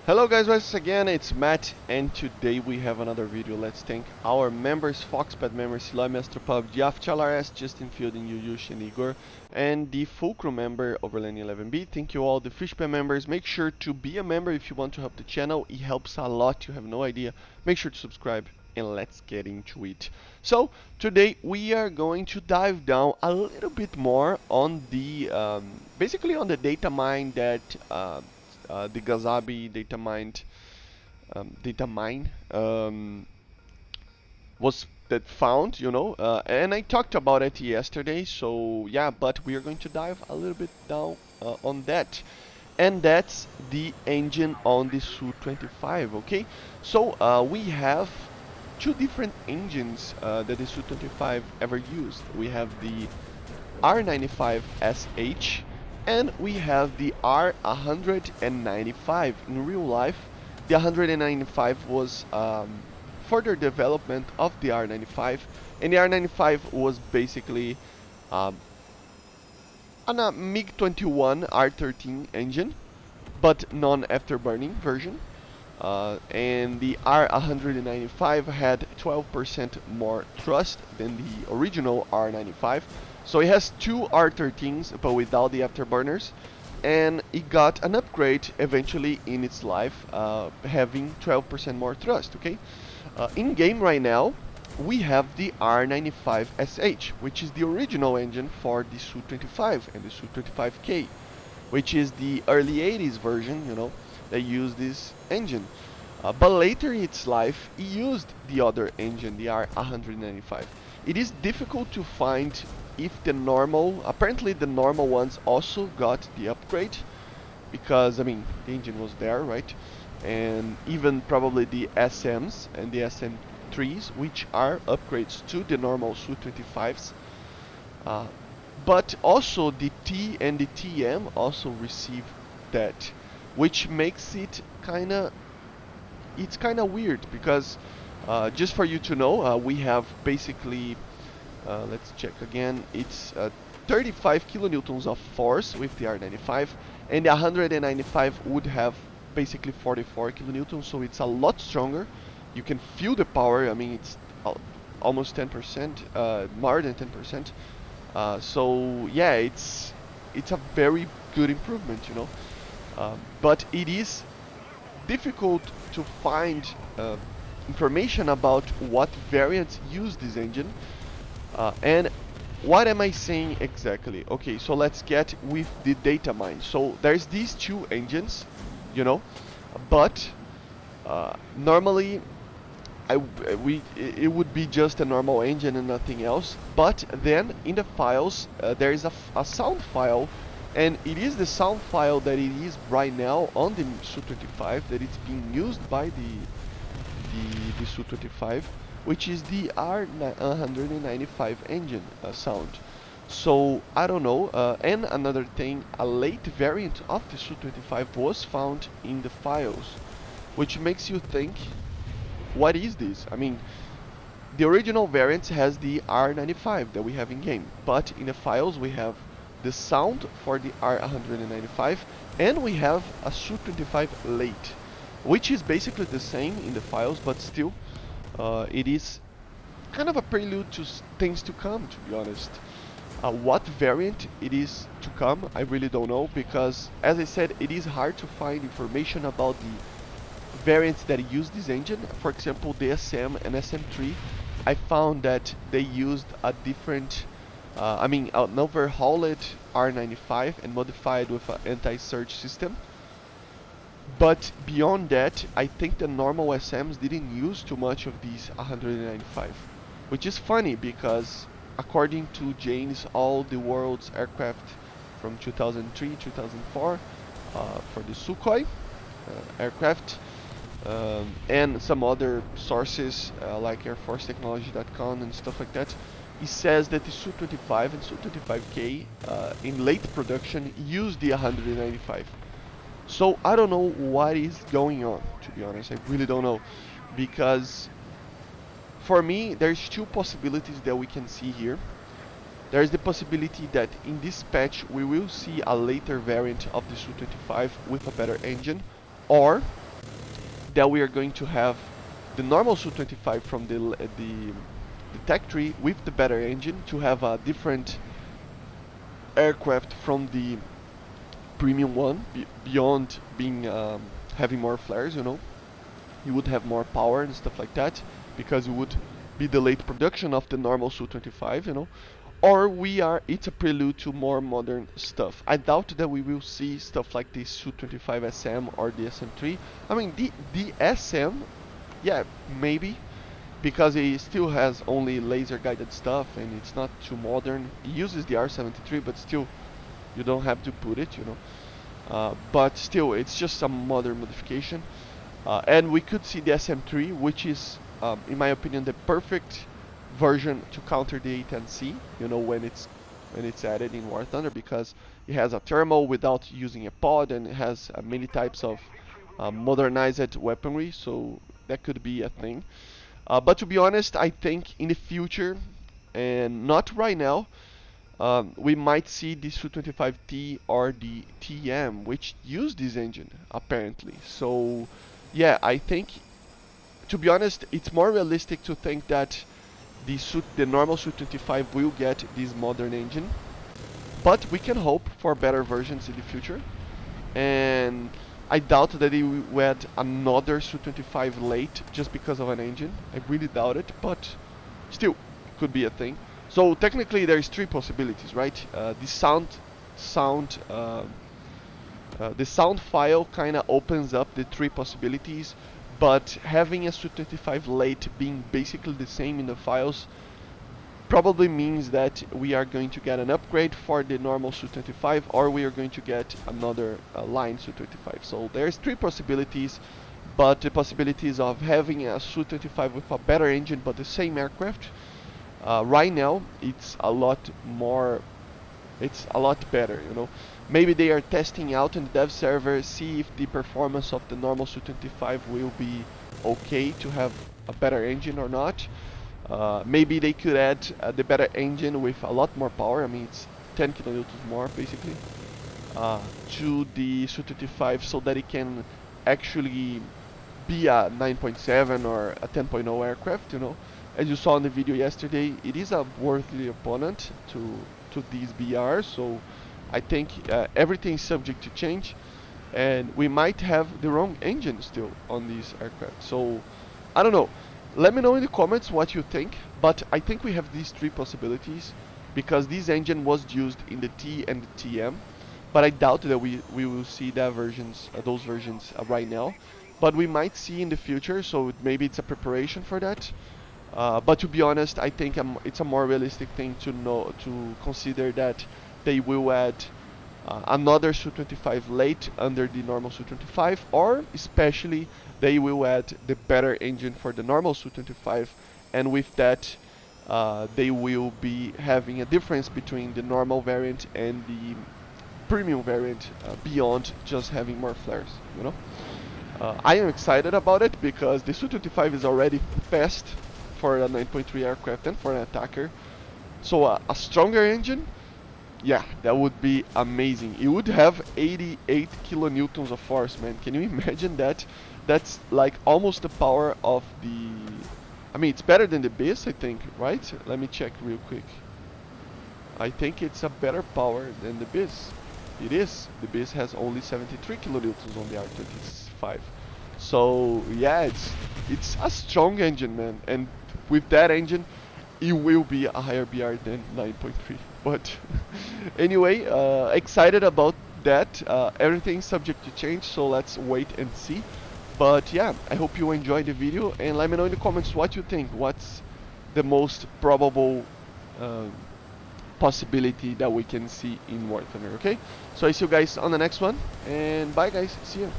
Hello guys, once again it's Matt, and today we have another video. Let's thank our members, Foxpad members, Silai, Master Pub, Diaf, Chalares, Justin Fielding, Yuyush and Igor, and the Fulcrum member, Overland11B. Thank you all the Fishpad members. Make sure to be a member if you want to help the channel. It helps a lot, you have no idea. Make sure to subscribe and let's get into it. So today we are going to dive down a little bit more on the basically on the data mine that the Gazabi data mine was that found, and I talked about it yesterday. So yeah, but we are going to dive a little bit down on that, and that's the engine on the Su-25. Okay, so we have two different engines that the Su-25 ever used. We have the R95SH and we have the R195. In real life, the 195 was further development of the R95, and the R95 was basically um, a MiG-21 R13 engine, but non-afterburning version. And the R195 had 12% more thrust than the original R95. So it has two R13s, but without the afterburners. And it got an upgrade eventually in its life, having 12% more thrust, okay? In game right now, we have the R95SH, which is the original engine for the Su-25 and the Su-25K, which is the early 80s version, that used this engine. But later in its life, it used the other engine, the R195. It is difficult to find if the normal, apparently the normal ones also got the upgrade, because, I mean, the engine was there, right? And even probably the SMs and the SM3s, which are upgrades to the normal Su-25s. But also the T and the TM also receive that, which makes it it's kind of weird because just for you to know, we have basically let's check again. It's 35 kilonewtons of force with the R95, and the 195 would have basically 44 kilonewtons, so it's a lot stronger. You can feel the power. I mean, it's almost 10%, more than 10%. So yeah, it's a very good improvement. But it is difficult to find information about what variants use this engine. And what am I saying exactly? Okay, so let's get with the data mine. So there's these two engines, but normally it would be just a normal engine and nothing else. But then in the files, there is a sound file, and it is the sound file that it is right now on the Su-25 that it's being used by the Su-25, which is the R195 engine sound. So I don't know. And another thing, a late variant of the Su-25 was found in the files, which makes you think, what is this? I mean, the original variant has the R95 that we have in game, but in the files we have the sound for the R195, and we have a Su-25 late, which is basically the same in the files, but still it is kind of a prelude to things to come, to be honest. What variant it is to come, I really don't know, because as I said, it is hard to find information about the variants that use this engine. For example, the SM and SM3, I found that they used a different, an overhauled R95 and modified with an anti-surge system. But beyond that, I think the normal SMs didn't use too much of these 195, which is funny because according to Jane's All the World's Aircraft from 2003, 2004, for the Sukhoi aircraft, and some other sources like airforcetechnology.com and stuff like that, it says that the Su-25 and Su-25K in late production use the 195. So I don't know what is going on, to be honest. I really don't know, because for me there's two possibilities that we can see here. There is the possibility that in this patch we will see a later variant of the Su-25 with a better engine, or that we are going to have the normal Su-25 from the tech tree with the better engine to have a different aircraft from the premium one, beyond being having more flares, you know. You would have more power and stuff like that, because it would be the late production of the normal Su-25, you know. Or it's a prelude to more modern stuff. I doubt that we will see stuff like the Su-25 SM or the SM3. I mean, the SM, yeah, maybe, because it still has only laser guided stuff and it's not too modern. It uses the R73, but still, you don't have to put it, you know. But still, it's just some modern modification. And we could see the SM3, which is, in my opinion, the perfect version to counter the A10C. You know, when it's added in War Thunder, because it has a thermal without using a pod, and it has many types of modernized weaponry. So that could be a thing. But to be honest, I think in the future, and not right now, we might see the Su-25T or the TM, which use this engine apparently. So yeah, I think, to be honest, it's more realistic to think that the normal Su-25 will get this modern engine, but we can hope for better versions in the future. And I doubt that they will add another Su-25 late just because of an engine. I really doubt it, but still, it could be a thing. So technically, there's three possibilities, right? Sound, the sound file kind of opens up the three possibilities, but having a Su-25 late being basically the same in the files probably means that we are going to get an upgrade for the normal Su-25, or we are going to get another line Su-25. So there's three possibilities, but the possibilities of having a Su-25 with a better engine but the same aircraft, right now it's a lot better, you know. Maybe they are testing out in the dev server, see if the performance of the normal Su-25 will be okay to have a better engine or not. Maybe they could add the better engine with a lot more power. I mean, it's 10 kilonewtons more basically, to the Su-25, so that it can actually be a 9.7 or a 10.0 aircraft, you know. As you saw in the video yesterday, it is a worthy opponent to these BRs, so I think everything is subject to change, and we might have the wrong engine still on these aircraft. So I don't know. Let me know in the comments what you think, but I think we have these three possibilities, because this engine was used in the T and the TM, but I doubt that we will see those versions right now. But we might see in the future, so maybe it's a preparation for that. But to be honest, I think it's a more realistic thing to consider that they will add another Su-25 late under the normal Su-25, or especially they will add the better engine for the normal Su-25, and with that they will be having a difference between the normal variant and the premium variant, beyond just having more flares, you know. I am excited about it because the Su-25 is already fast for a 9.3 aircraft and for an attacker. So a stronger engine, yeah, that would be amazing. It would have 88 kilonewtons of force, man. Can you imagine that? That's like almost the power of the... I mean, it's better than the Biz, I think, right? Let me check real quick. I think it's a better power than the Biz. It is. The Biz has only 73 kilonewtons on the R25. So yeah, it's a strong engine, man. And with that engine, it will be a higher BR than 9.3. But anyway, excited about that. Everything's subject to change, so let's wait and see. But yeah, I hope you enjoyed the video, and let me know in the comments what you think. What's the most probable possibility that we can see in War Thunder, okay? So I see you guys on the next one, and bye guys, see you.